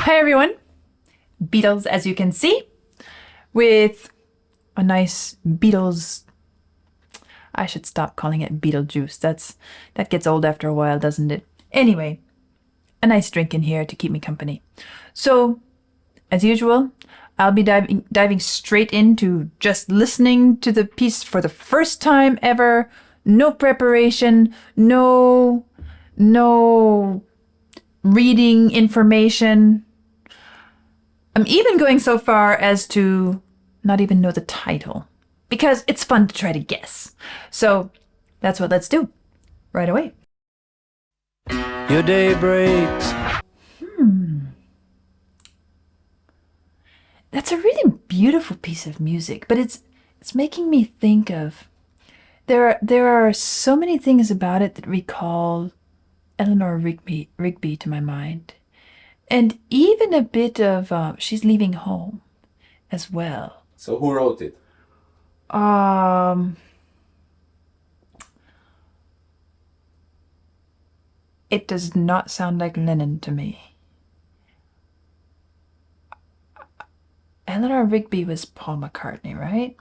Hi everyone, Beatles as you can see, with a nice Beatles. I should stop calling it Beetlejuice. That gets old after a while, doesn't it? Anyway, a nice drink in here to keep me company. So, as usual, I'll be diving straight into just listening to the piece for the first time ever. No preparation, no reading information. I'm even going so far as to not even know the title, because it's fun to try to guess. So that's what let's do right away. Your day breaks. That's a really beautiful piece of music, but it's making me think of there are so many things about it that recall Eleanor Rigby to my mind. And even a bit of She's Leaving Home as well. So who wrote it? It does not sound like Lennon to me. Eleanor Rigby was Paul McCartney, right?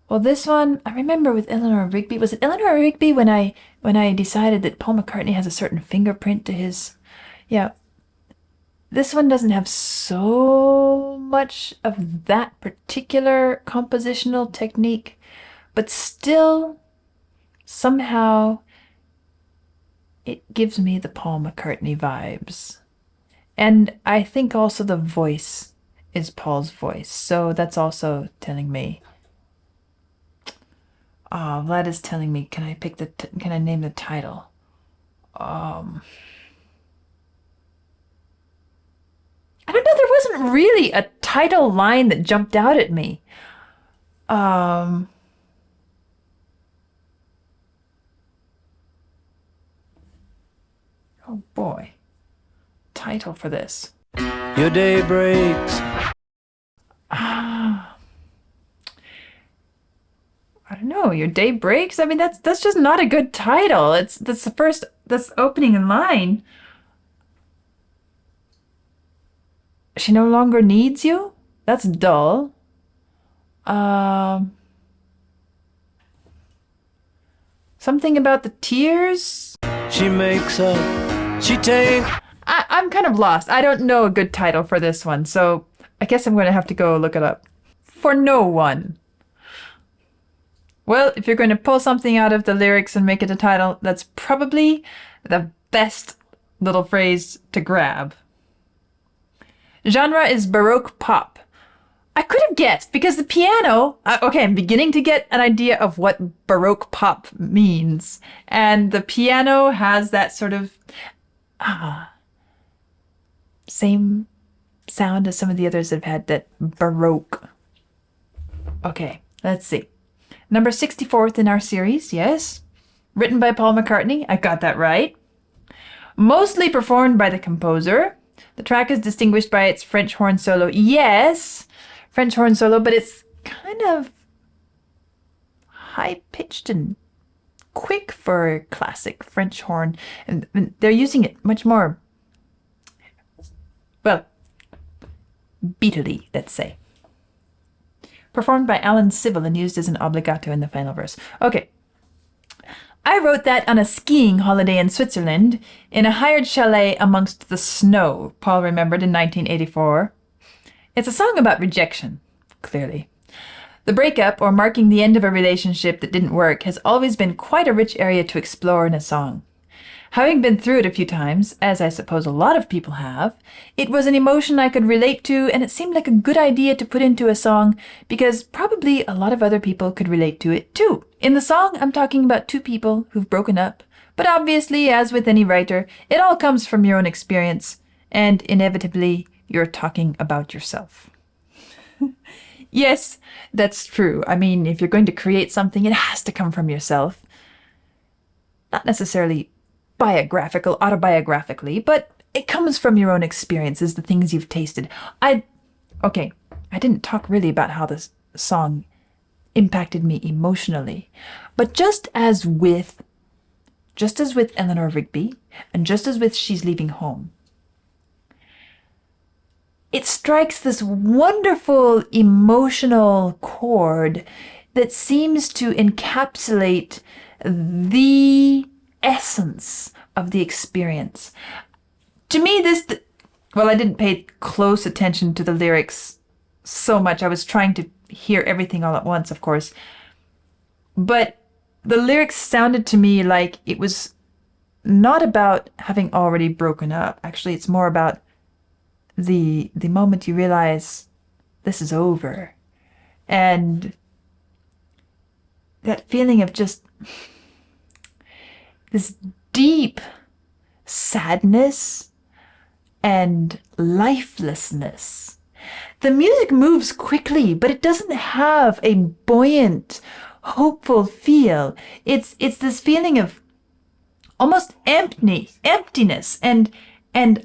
Well, this one, I remember with Eleanor Rigby. Was it Eleanor Rigby when I decided that Paul McCartney has a certain fingerprint to his... Yeah. This one doesn't have so much of that particular compositional technique, but still, somehow, it gives me the Paul McCartney vibes. And I think also the voice is Paul's voice, so that's also telling me... Vlad is telling me, can I name the title? I don't know, there wasn't really a title line that jumped out at me. Oh boy. Title for this. Your day breaks. I don't know, Your Day Breaks? I mean, that's just not a good title. That's the opening line. She no longer needs you? That's dull. Something about the tears? She makes up. She takes. I'm kind of lost. I don't know a good title for this one, so I guess I'm going to have to go look it up. For no one. Well, if you're going to pull something out of the lyrics and make it a title, that's probably the best little phrase to grab. Genre is Baroque pop. I could have guessed because the piano... okay, I'm beginning to get an idea of what Baroque pop means. And the piano has that sort of... same sound as some of the others have had, that Baroque. Okay, let's see. Number 64th in our series, yes. Written by Paul McCartney, I got that right. Mostly performed by the composer. The track is distinguished by its French horn solo. Yes, French horn solo, but it's kind of high-pitched and quick for classic French horn. And they're using it much more, well, Beatley, let's say. Performed by Alan Civil and used as an obligato in the final verse. Okay. I wrote that on a skiing holiday in Switzerland, in a hired chalet amongst the snow, Paul remembered in 1984. It's a song about rejection, clearly. The breakup, or marking the end of a relationship that didn't work, has always been quite a rich area to explore in a song. Having been through it a few times, as I suppose a lot of people have, it was an emotion I could relate to, and it seemed like a good idea to put into a song because probably a lot of other people could relate to it too. In the song, I'm talking about two people who've broken up, but obviously, as with any writer, it all comes from your own experience, and inevitably, you're talking about yourself. Yes, that's true. I mean, if you're going to create something, it has to come from yourself. Not necessarily autobiographically, but it comes from your own experiences, the things you've tasted. I didn't talk really about how this song impacted me emotionally, but just as with Eleanor Rigby, and just as with She's Leaving Home, it strikes this wonderful emotional chord that seems to encapsulate the essence of the experience. To me, I didn't pay close attention to the lyrics so much. I was trying to hear everything all at once, of course. But the lyrics sounded to me like it was not about having already broken up. Actually, it's more about the moment you realize this is over. And that feeling of just this deep sadness and lifelessness. The music moves quickly, but it doesn't have a buoyant, hopeful feel. It's this feeling of almost emptiness and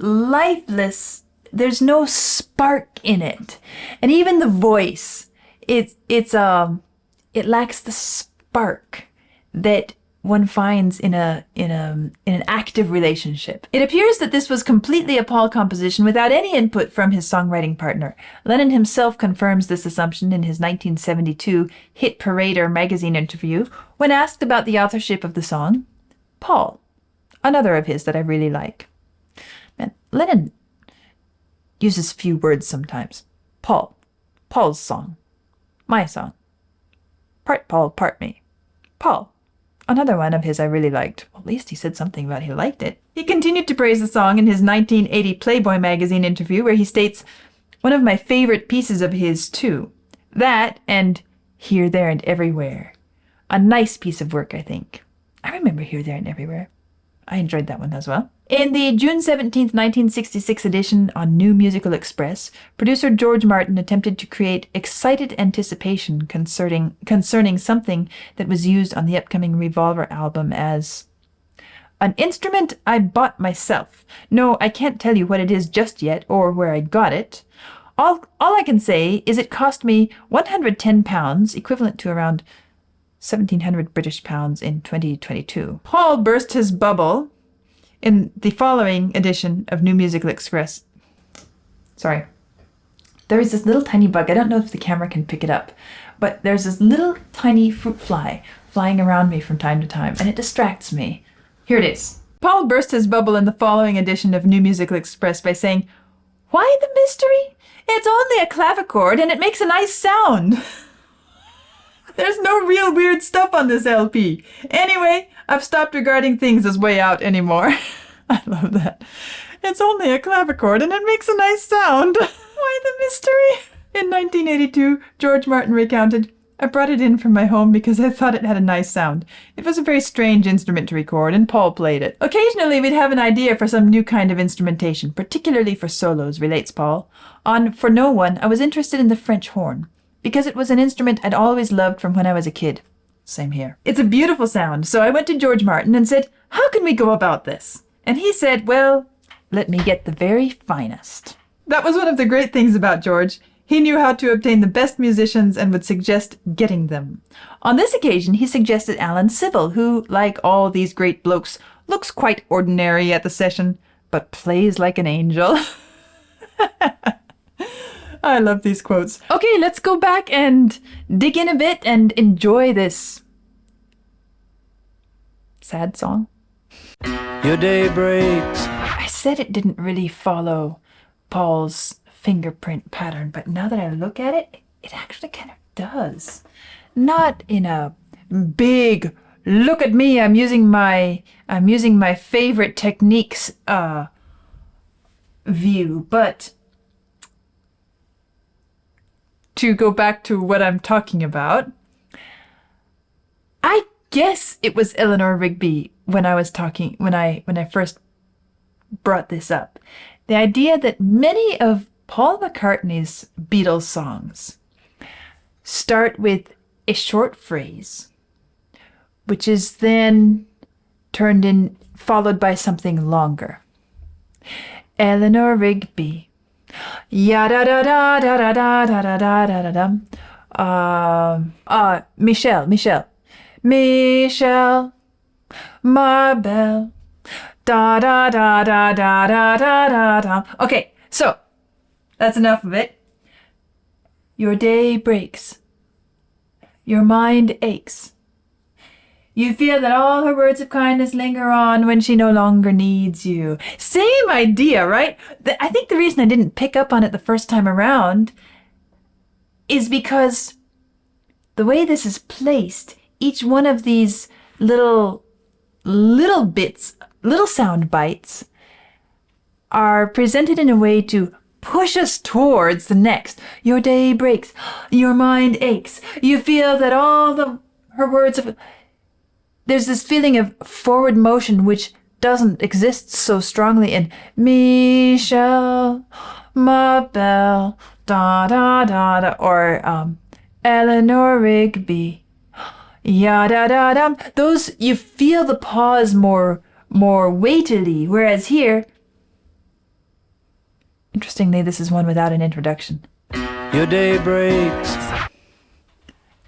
lifeless. There's no spark in it. And even the voice, it lacks the spark that one finds in an active relationship. It appears that this was completely a Paul composition without any input from his songwriting partner. Lennon himself confirms this assumption in his 1972 Hit Parader magazine interview when asked about the authorship of the song. Paul, another of his that I really like. Man, Lennon uses few words sometimes. Paul, Paul's song, my song. Part Paul, part me. Paul, another one of his I really liked. Well, at least he said something about he liked it. He continued to praise the song in his 1980 Playboy magazine interview, where he states, "One of my favorite pieces of his, too. That and Here, There, and Everywhere. A nice piece of work, I think." I remember Here, There, and Everywhere. I enjoyed that one as well. In the June 17th, 1966 edition on New Musical Express, producer George Martin attempted to create excited anticipation concerning something that was used on the upcoming Revolver album as an instrument I bought myself. No, I can't tell you what it is just yet or where I got it. All I can say is it cost me £110, equivalent to around 1,700 British pounds in 2022. Paul burst his bubble in the following edition of New Musical Express. Sorry. There is this little tiny bug. I don't know if the camera can pick it up, but there's this little tiny fruit fly flying around me from time to time, and it distracts me. Here it is. Paul burst his bubble in the following edition of New Musical Express by saying, "Why the mystery? It's only a clavichord and it makes a nice sound." There's no real weird stuff on this LP. Anyway, I've stopped regarding things as way out anymore. I love that. It's only a clavichord and it makes a nice sound. Why the mystery? In 1982, George Martin recounted, "I brought it in from my home because I thought it had a nice sound. It was a very strange instrument to record, and Paul played it. Occasionally, we'd have an idea for some new kind of instrumentation, particularly for solos," relates Paul. On For No One, I was interested in the French horn, because it was an instrument I'd always loved from when I was a kid. Same here. It's a beautiful sound, so I went to George Martin and said, "How can we go about this?" And he said, "Well, let me get the very finest." That was one of the great things about George. He knew how to obtain the best musicians and would suggest getting them. On this occasion, he suggested Alan Civil, who, like all these great blokes, looks quite ordinary at the session, but plays like an angel. I love these quotes. Okay, let's go back and dig in a bit and enjoy this sad song. Your day breaks. I said it didn't really follow Paul's fingerprint pattern, but now that I look at it, it actually kind of does. Not in a big, look at me, I'm using my favorite techniques view, but to go back to what I'm talking about, I guess it was Eleanor Rigby when I first brought this up. The idea that many of Paul McCartney's Beatles songs start with a short phrase, which is then followed by something longer. Eleanor Rigby. Ya da da da da da da da da da da da. Michelle, Marbell, da da da da da da da da da. Okay, so That's enough of it. Your day breaks. Your mind aches. You feel that all her words of kindness linger on when she no longer needs you. Same idea, right? I think the reason I didn't pick up on it the first time around is because the way this is placed, each one of these little bits, little sound bites, are presented in a way to push us towards the next. Your day breaks. Your mind aches. You feel that her words of... There's this feeling of forward motion which doesn't exist so strongly in Michelle, ma belle, da da da da, or Eleanor Rigby, ya da da da. Those, you feel the pause more weightily, whereas here, interestingly, this is one without an introduction. Your day breaks.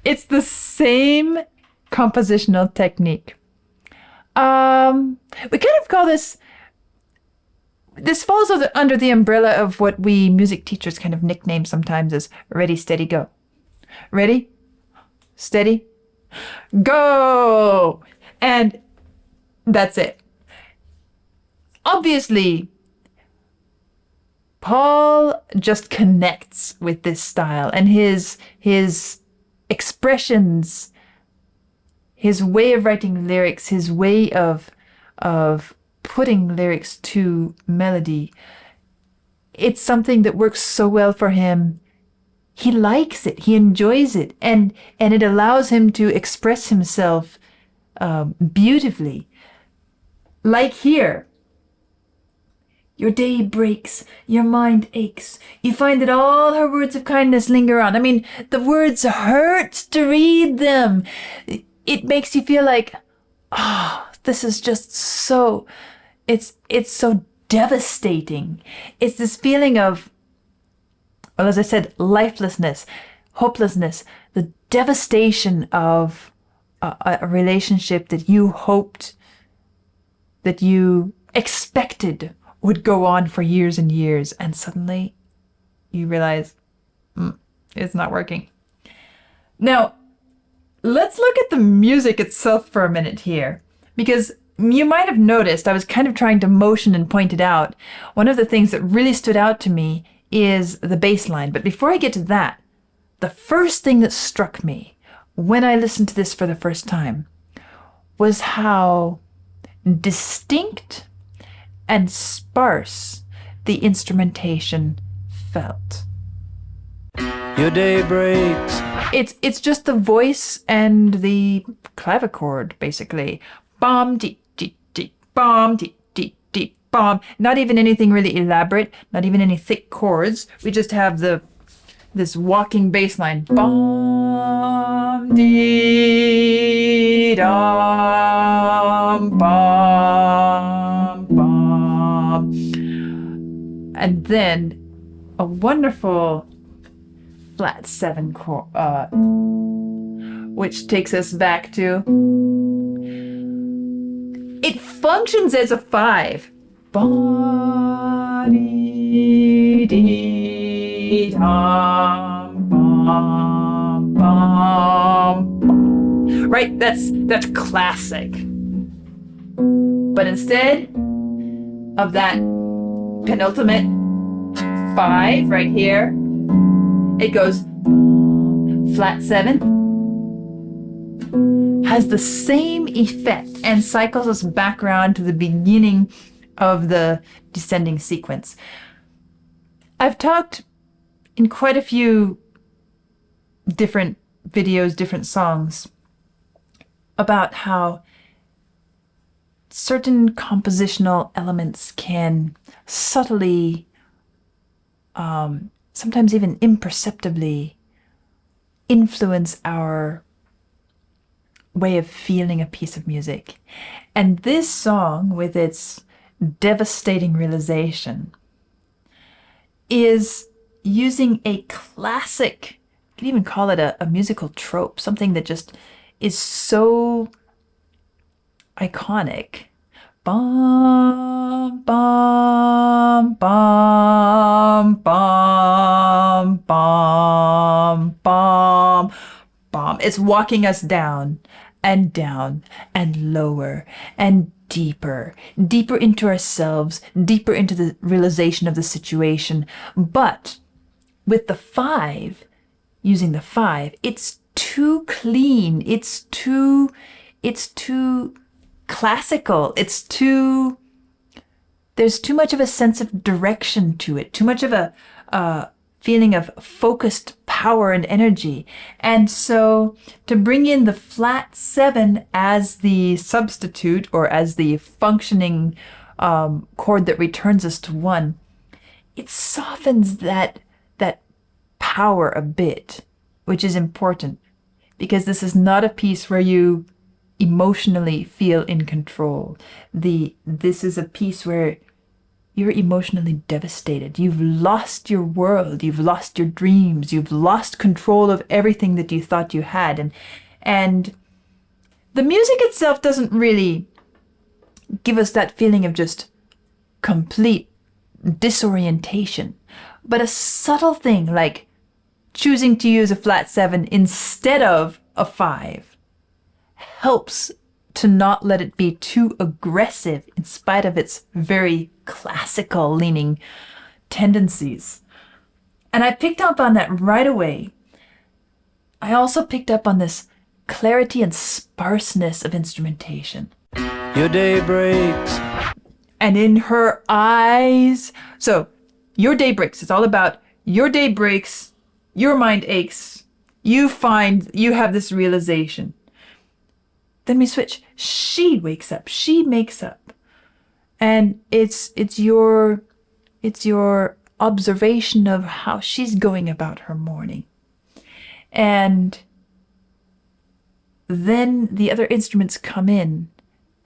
It's the same compositional technique. We kind of call this falls under the umbrella of what we music teachers kind of nickname sometimes as ready, steady, go. Ready, steady, go! And that's it. Obviously, Paul just connects with this style, and his expressions, his way of writing lyrics, his way of putting lyrics to melody, it's something that works so well for him. He likes it, he enjoys it, and it allows him to express himself beautifully. Like here. Your day breaks, your mind aches. You find that all her words of kindness linger on. I mean, the words hurt to read them. It makes you feel like, this is just so, it's so devastating. It's this feeling of, well, as I said, lifelessness, hopelessness, the devastation of a relationship that you hoped, that you expected would go on for years and years, and suddenly you realize it's not working. Now, let's look at the music itself for a minute here, because you might have noticed I was kind of trying to motion and point it out. One of the things that really stood out to me is the bass line. But before I get to that, the first thing that struck me when I listened to this for the first time was how distinct and sparse the instrumentation felt. Your day breaks. It's just the voice and the clavichord, basically. Bom, dee, dee, dee, bom, dee, dee, dee, bom. Not even anything really elaborate, not even any thick chords. We just have this walking bass line. Bom, dee, dum, bom, bom. And then a wonderful flat 7 chord, which takes us back to, it functions as a 5. Ba-dee, dee, dum, bum, bum, bum. Right? That's classic. But instead of that penultimate 5 right here, it goes flat 7, has the same effect and cycles us back around to the beginning of the descending sequence. I've talked in quite a few different videos, different songs, about how certain compositional elements can subtly, sometimes even imperceptibly, influence our way of feeling a piece of music. And this song, with its devastating realization, is using a classic, you could even call it a musical trope, something that just is so iconic, Bum, bum, bum, bum, bum, bum, bum. It's walking us down and lower and deeper, deeper into ourselves, deeper into the realization of the situation. But with the 5, using the 5, it's too clean. It's too classical. There's too much of a sense of direction to it, too much of a feeling of focused power and energy. And so to bring in the flat 7 as the substitute or as the functioning chord that returns us to 1, it softens that power a bit, which is important, because this is not a piece where you emotionally feel in control. This is a piece where you're emotionally devastated. You've lost your world. You've lost your dreams. You've lost control of everything that you thought you had. And the music itself doesn't really give us that feeling of just complete disorientation. But a subtle thing like choosing to use a flat 7 instead of a 5 helps to not let it be too aggressive in spite of its very classical leaning tendencies. And I picked up on that right away. I also picked up on this clarity and sparseness of instrumentation. Your day breaks. And in her eyes. So, your day breaks. It's all about your day breaks, your mind aches, you have this realization. Then we switch. She wakes up. She makes up. And it's your observation of how she's going about her morning. And then the other instruments come in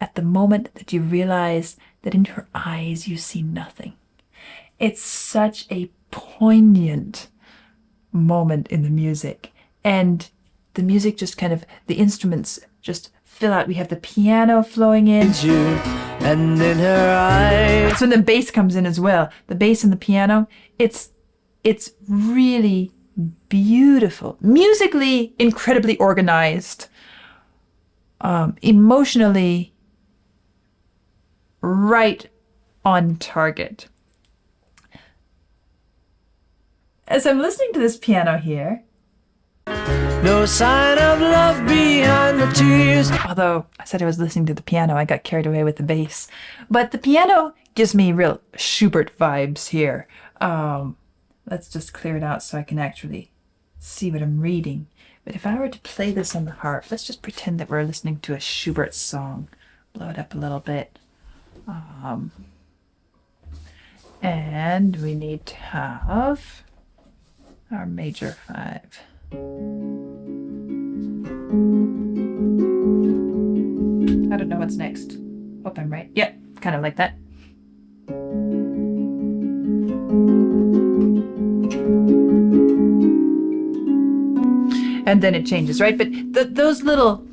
at the moment that you realize that in her eyes you see nothing. It's such a poignant moment in the music. And the music just the instruments just fill out. We have the piano flowing in. And in her eyes. That's when the bass comes in as well. The bass and the piano. It's really beautiful. Musically, incredibly organized. Emotionally, right on target. As I'm listening to this piano here, no sign of love behind the tears. Although I said I was listening to the piano, I got carried away with the bass. But the piano gives me real Schubert vibes here. Let's just clear it out so I can actually see what I'm reading. But if I were to play this on the harp, let's just pretend that we're listening to a Schubert song. Blow it up a little bit. And we need to have our major 5. I don't know what's next. Hope I'm right. Yep, kind of like that. And then it changes, right? But those little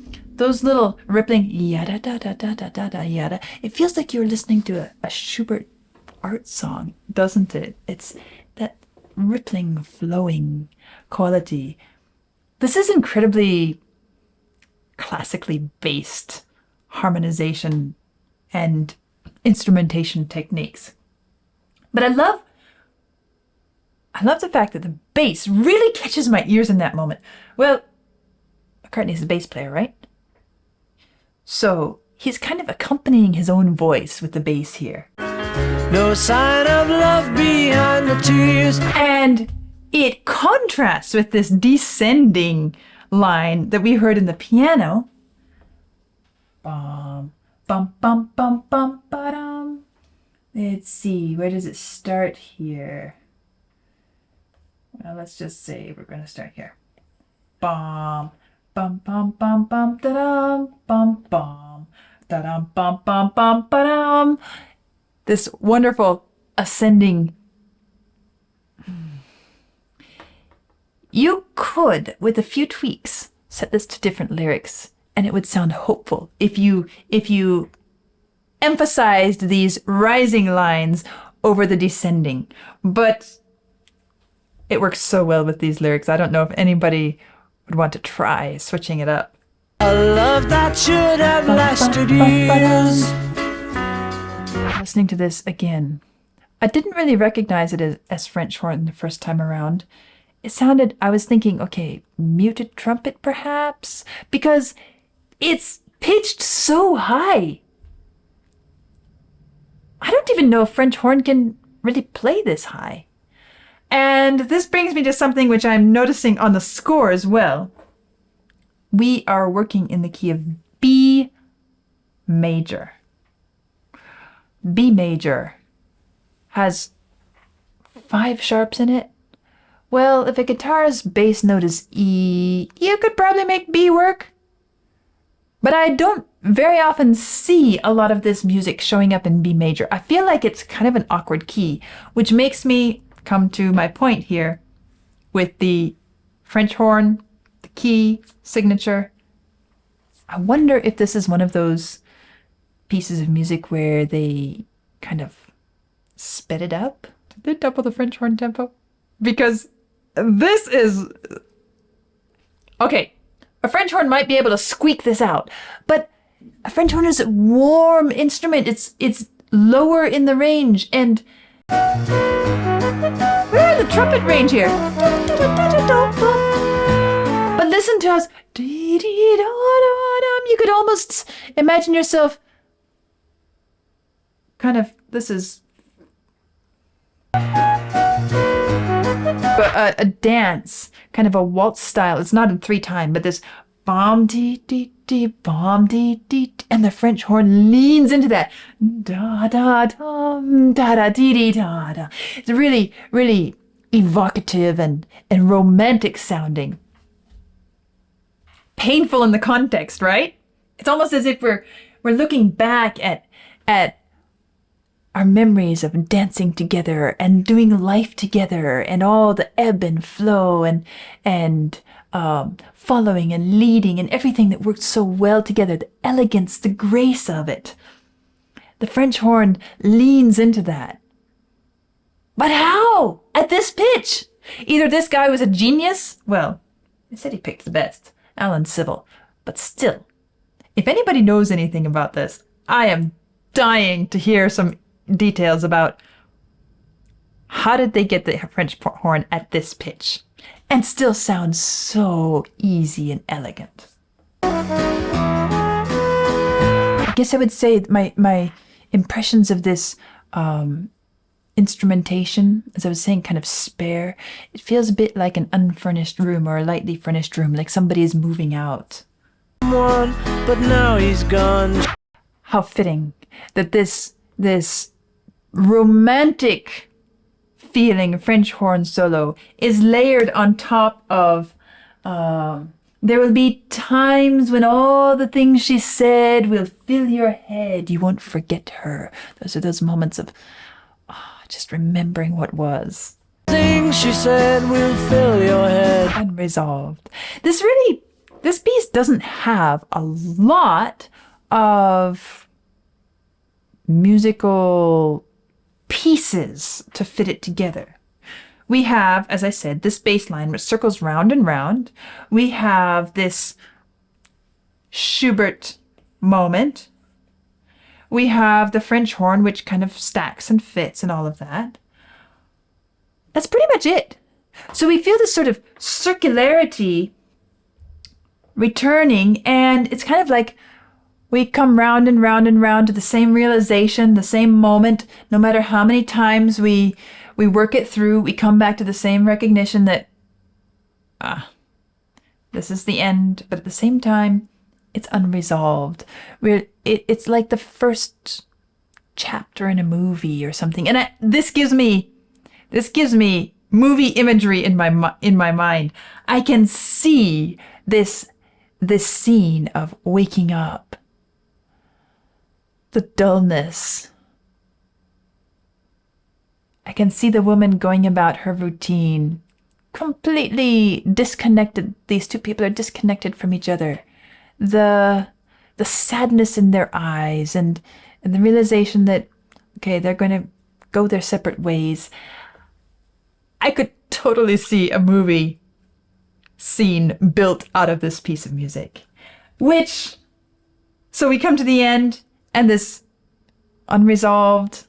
rippling yada da da da da da da yada. It feels like you're listening to a Schubert art song, doesn't it? It's that rippling, flowing quality. This is incredibly classically based harmonization and instrumentation techniques. But I love the fact that the bass really catches my ears in that moment. Well, McCartney's a bass player, right? So he's kind of accompanying his own voice with the bass here. No sign of love behind the tears. And it contrasts with this descending line that we heard in the piano. Bum, bum, bum, bum, bum, ba-dum. Let's see, where does it start here? Well, let's just say we're going to start here. Bum, bum, bum, bum, bum, da-dum, bum, bum, da-dum, bum, bum, bum, ba-dum. This wonderful ascending. You could, with a few tweaks, set this to different lyrics, and it would sound hopeful if you emphasized these rising lines over the descending. But it works so well with these lyrics. I don't know if anybody would want to try switching it up. A love that should have lasted years. Listening to this again, I didn't really recognize it as French horn the first time around. It sounded, I was thinking, okay, muted trumpet perhaps? Because it's pitched so high. I don't even know if French horn can really play this high. And this brings me to something which I'm noticing on the score as well. We are working in the key of B major. B major has 5 sharps in it. Well, if a guitar's bass note is E, you could probably make B work. But I don't very often see a lot of this music showing up in B major. I feel like it's kind of an awkward key, which makes me come to my point here with the French horn, the key, signature. I wonder if this is one of those pieces of music where they kind of sped it up. Did they double the French horn tempo? Because this is... Okay, a French horn might be able to squeak this out, but a French horn is a warm instrument. It's lower in the range, and we're in the trumpet range here. But listen to us. You could almost imagine yourself kind of, this is a dance, kind of a waltz style. It's not in 3/time, but this bomb dee dee dee bomb dee dee, and the French horn leans into that da da dum da da dee dee da da. It's really, really evocative and romantic sounding. Painful in the context, right? It's almost as if we're looking back at our memories of dancing together and doing life together and all the ebb and flow and following and leading and everything that worked so well together, the elegance, the grace of it. The French horn leans into that. But how? At this pitch? Either this guy was a genius, well, they said he picked the best, Alan Civil, but still, if anybody knows anything about this, I am dying to hear some details about how did they get the French horn at this pitch and still sound so easy and elegant. I guess I would say my impressions of this instrumentation, as I was saying, kind of spare. It feels a bit like an unfurnished room or a lightly furnished room, like somebody is moving out. But now he's gone. How fitting that this romantic feeling French horn solo is layered on top of there will be times when all the things she said will fill your head. You won't forget her. Those are those moments of just remembering what was. Things she said will fill your head. Unresolved. This piece doesn't have a lot of musical pieces to fit it together. We have, as I said, this bass line which circles round and round. We have this Schubert moment. We have the French horn which kind of stacks and fits and all of that. That's pretty much it. So we feel this sort of circularity returning, and it's kind of like we come round and round and round to the same realization, the same moment. No matter how many times we work it through, we come back to the same recognition that, this is the end. But at the same time, it's unresolved. It's like the first chapter in a movie or something. And this gives me movie imagery in my mind. I can see this scene of waking up, the dullness. I can see the woman going about her routine, completely disconnected. These two people are disconnected from each other. The sadness in their eyes and and the realization that, okay, they're going to go their separate ways. I could totally see a movie scene built out of this piece of music. So we come to the end, and this unresolved,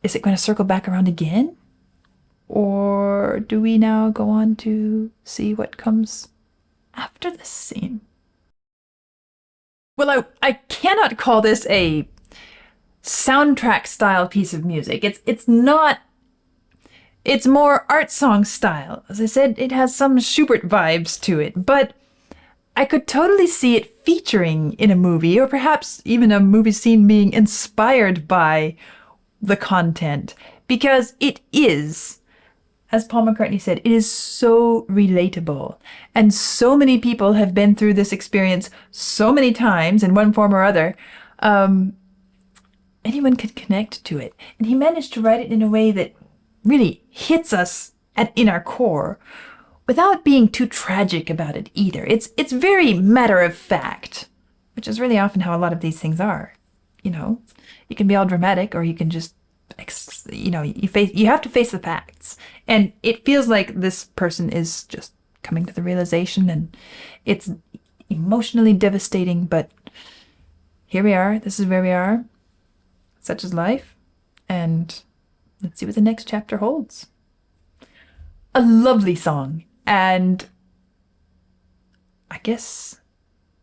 is it going to circle back around again? Or do we now go on to see what comes after this scene? Well, I cannot call this a soundtrack style piece of music. It's not. It's more art song style. As I said, it has some Schubert vibes to it, but I could totally see it featuring in a movie, or perhaps even a movie scene being inspired by the content, because it is, as Paul McCartney said, it is so relatable. And so many people have been through this experience so many times in one form or other. Anyone could connect to it. And he managed to write it in a way that really hits us in our core without being too tragic about it either. It's very matter of fact, which is really often how a lot of these things are. You know, you can be all dramatic, or you can just, you have to face the facts. And it feels like this person is just coming to the realization, and it's emotionally devastating, but here we are. This is where we are. Such is life. And let's see what the next chapter holds. A lovely song, and I guess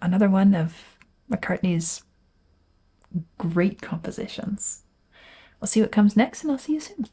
another one of McCartney's great compositions. We'll see what comes next, and I'll see you soon.